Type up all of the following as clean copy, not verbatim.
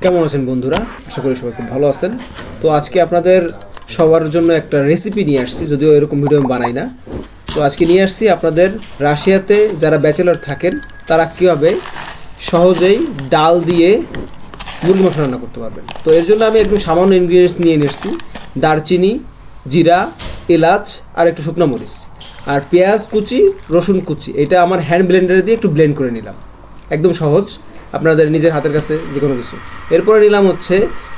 কেমন আছেন বন্ধুরা? আশা করি সবাই খুব ভালো আছেন। তো আজকে আপনাদের সবার জন্য একটা রেসিপি নিয়ে আসছি, যদিও এরকম ভিডিও আমি বানাই না। তো আজকে নিয়ে আসছি আপনাদের রাশিয়াতে যারা ব্যাচেলর থাকেন তারা কীভাবে সহজেই ডাল দিয়ে মুরগি মাংস রান্না করতে পারবেন। তো এর জন্য আমি একদম সামান্য ইনগ্রিডিয়েন্টস নিয়ে এসেছি: দারচিনি, জিরা, এলাচ আর একটু শুকনো মরিচ, আর পেঁয়াজ কুচি, রসুন কুচি। এটা আমার হ্যান্ড ব্লেন্ডারে দিয়ে একটু ব্লেন্ড করে নিলাম। একদম সহজ, আপনাদের নিজের হাতের কাছে যে কোনো কিছু। এরপরে নিলাম হচ্ছে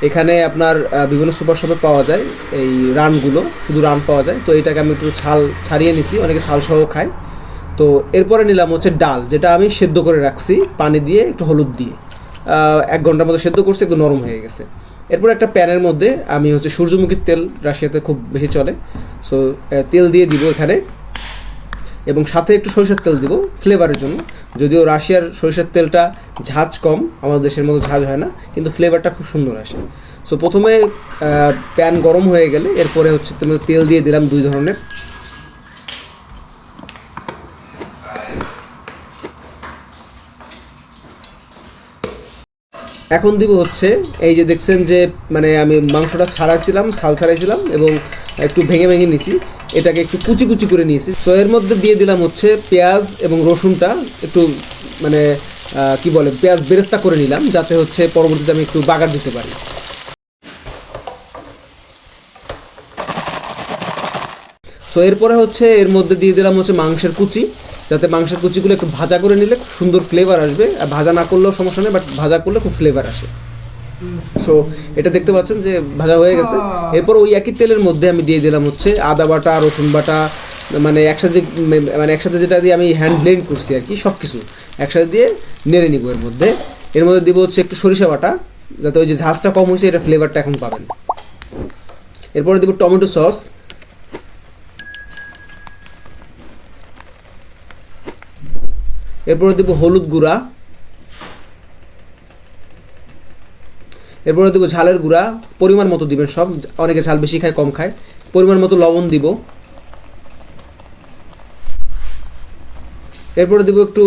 এখানে আপনার বিভিন্ন সুপার শপে পাওয়া যায় এই রানগুলো, শুধু রান পাওয়া যায়। তো এটাকে আমি একটু ছাল ছাড়িয়ে নিছি, অনেকে ছাল সহ খায়। তো এরপরে নিলাম হচ্ছে ডাল, যেটা আমি সেদ্ধ করে রাখছি পানি দিয়ে একটু হলুদ দিয়ে। 1 ঘন্টার মতো সেদ্ধ করছি, একটু নরম হয়ে গেছে। এরপর একটা প্যানের মধ্যে আমি হচ্ছে সূর্যমুখীর তেল, রাশিয়াতে খুব বেশি চলে, সো তেল দিয়ে দিব এখানে, এবং সাথে একটু সরিষার তেল দিব ফ্লেভারের জন্য। যদিও রাশিয়ার সরিষার তেলটা ঝাঁজ কম, আমাদের দেশের মতো ঝাঁজ হয় না, কিন্তু ফ্লেভারটা খুব সুন্দর আসে। সো প্রথমে প্যান গরম হয়ে গেলে এরপরে হচ্ছে তেল দিয়ে দিলাম 2 ধরনের। এখন দিব হচ্ছে এই যে দেখছেন যে মানে আমি মাংসটা ছাড়াইছিলাম, ছাল ছাড়াইছিলাম এবং একটু ভেঙে ভেঙে নিয়েছি, এটাকে একটু কুচি কুচি করে নিয়েছি। সো এর মধ্যে দিয়ে দিলাম হচ্ছে পেঁয়াজ এবং রসুনটা একটু মানে কি বলে পেঁয়াজ বেরেস্তা করে নিলাম, যাতে হচ্ছে পরবর্তীতে আমি একটু বাগার দিতে পারি। সো এরপরে হচ্ছে এর মধ্যে দিয়ে দিলাম হচ্ছে মাংসের কুচি, যাতে মাংসের কুচিগুলো একটু ভাজা করে নিলে খুব সুন্দর ফ্লেভার আসবে। আর ভাজা না করলেও সমস্যা নেই, বাট ভাজা করলে খুব ফ্লেভার আসে। সো এটা দেখতে পাচ্ছেন যে ভাজা হয়ে গেছে। এরপর ওই একই তেলের মধ্যে আমি দিয়ে দিলাম হচ্ছে আদা বাটা, রসুন বাটা, মানে একসাথে যেটা দিয়ে আমি হ্যান্ড ব্লেন্ড করছি আর কি, সব কিছু একসাথে দিয়ে নেড়ে নিব। এর মধ্যে দিব হচ্ছে একটু সরিষা বাটা, যাতে ওই যে ঝাঁজটা কম হয়েছে এটা ফ্লেভারটা এখন পাবেন। এরপরে দিব টমেটো সস, এরপরে দেবো হলুদ গুঁড়া, এরপরে দেবো ঝালের গুঁড়া, পরিমাণ মতো দিবেন সব, অনেকে ঝাল বেশি খায় কম খায়। পরিমাণ মতো লবণ দিব। এরপরে দেবো একটু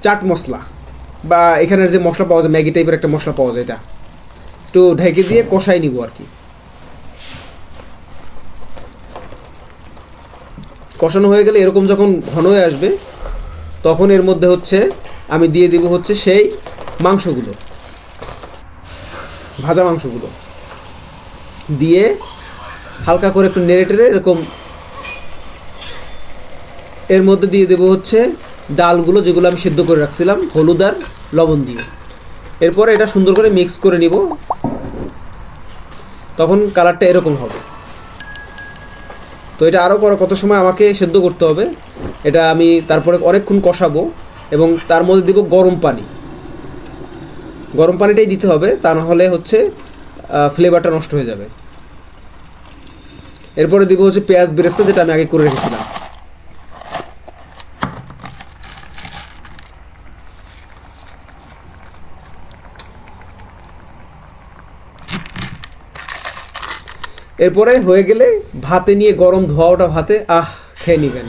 চাট মশলা, বা এখানের যে মশলা পাওয়া যায় ম্যাগি টাইপের একটা মশলা পাওয়া যায়, এটা একটু ঢেকে দিয়ে কষাই নিব আর কি। কষানো হয়ে গেলে এরকম যখন ঘন হয়ে আসবে, তখন এর মধ্যে হচ্ছে আমি দিয়ে দিব হচ্ছে সেই মাংসগুলো, ভাজা মাংসগুলো দিয়ে হালকা করে একটু নেড়ে টেড়ে এরকম এর মধ্যে দিয়ে দেবো হচ্ছে ডালগুলো, যেগুলো আমি সিদ্ধ করে রাখছিলাম হলুদ আর লবণ দিয়ে। এরপরে এটা সুন্দর করে মিক্স করে নিব, তখন কালারটা এরকম হবে। তো এটা আরও কত সময় আমাকে সেদ্ধ করতে হবে, এটা আমি তারপরে অনেকক্ষণ কষাবো, এবং তার মধ্যে দিব গরম পানি। গরম পানিটাই দিতে হবে, তা না হলে হচ্ছে ফ্লেভারটা নষ্ট হয়ে যাবে। এরপরে দিব হচ্ছে পেঁয়াজ বেরেস্তা, যেটা আমি আগে করে রেখেছিলাম। এরপরে হয়ে গেলে ভাতে নিয়ে গরম ধোয়া ওটা ভাতে খেয়ে নেবেন।